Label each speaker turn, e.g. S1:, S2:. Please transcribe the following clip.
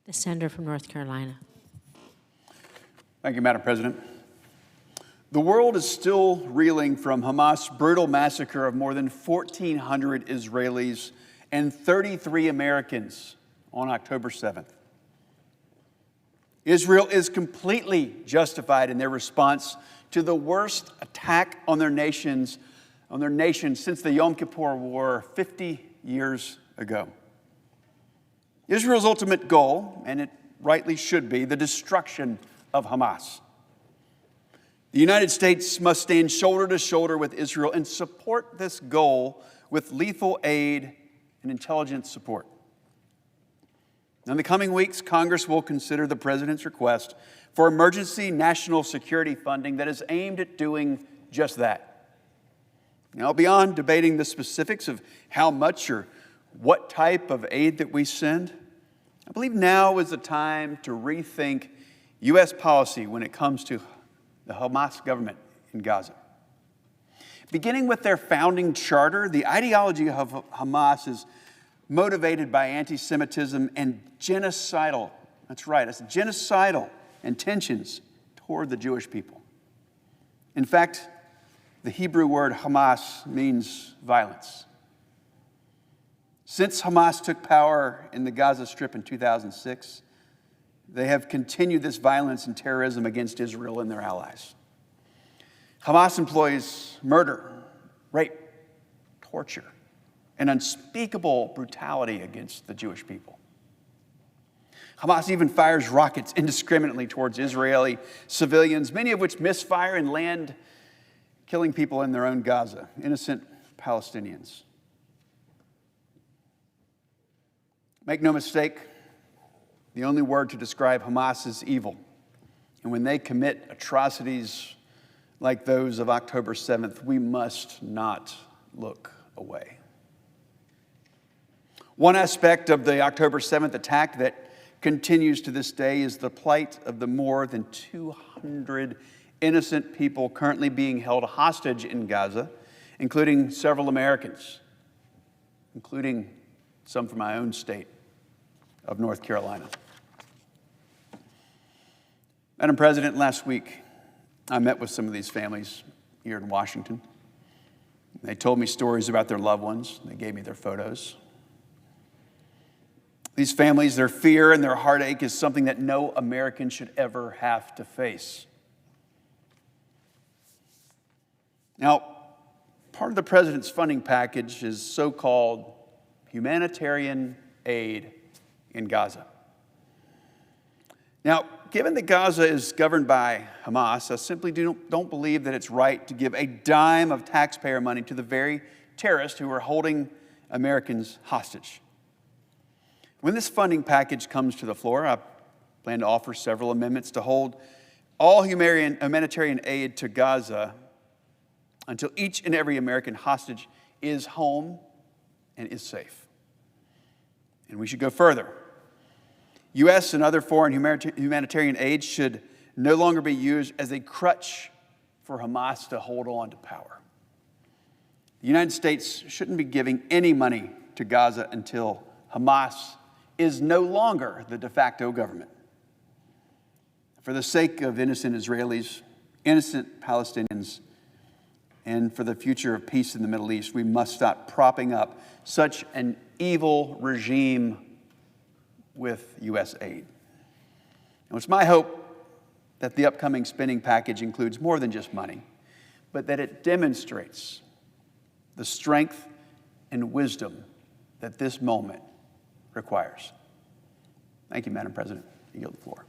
S1: The senator from North Carolina.
S2: Thank you, Madam President. The world is still reeling from Hamas' brutal massacre of more than 1,400 Israelis and 33 Americans on October 7th. Israel is completely justified in their response to the worst attack on their nation since the Yom Kippur War 50 years ago. Israel's ultimate goal, and it rightly should be, the destruction of Hamas. The United States must stand shoulder to shoulder with Israel and support this goal with lethal aid and intelligence support. In the coming weeks, Congress will consider the President's request for emergency national security funding that is aimed at doing just that. Now, beyond debating the specifics of how much or what type of aid that we send, I believe now is the time to rethink U.S. policy when it comes to the Hamas government in Gaza. Beginning with their founding charter, the ideology of Hamas is motivated by anti-Semitism and genocidal, that's right, it's genocidal intentions toward the Jewish people. In fact, the Hebrew word Hamas means violence. Since Hamas took power in the Gaza Strip in 2006, they have continued this violence and terrorism against Israel and their allies. Hamas employs murder, rape, torture, and unspeakable brutality against the Jewish people. Hamas even fires rockets indiscriminately towards Israeli civilians, many of which misfire and land, killing people in their own Gaza, innocent Palestinians. Make no mistake, the only word to describe Hamas is evil. And when they commit atrocities like those of October 7th, we must not look away. One aspect of the October 7th attack that continues to this day is the plight of the more than 200 innocent people currently being held hostage in Gaza, including several Americans, including some from my own state of North Carolina. Madam President, last week I met with some of these families here in Washington. They told me stories about their loved ones. They gave me their photos. These families, their fear and their heartache is something that no American should ever have to face. Now, part of the President's funding package is so-called humanitarian aid in Gaza. Now, given that Gaza is governed by Hamas, I simply don't believe that it's right to give a dime of taxpayer money to the very terrorists who are holding Americans hostage. When this funding package comes to the floor, I plan to offer several amendments to hold all humanitarian aid to Gaza until each and every American hostage is home and is safe. And we should go further. U.S. and other foreign humanitarian aid should no longer be used as a crutch for Hamas to hold on to power. The United States shouldn't be giving any money to Gaza until Hamas is no longer the de facto government. For the sake of innocent Israelis, innocent Palestinians, and for the future of peace in the Middle East, we must stop propping up such an evil regime with U.S. aid. And it's my hope that the upcoming spending package includes more than just money, but that it demonstrates the strength and wisdom that this moment requires. Thank you, Madam President. You yield the floor.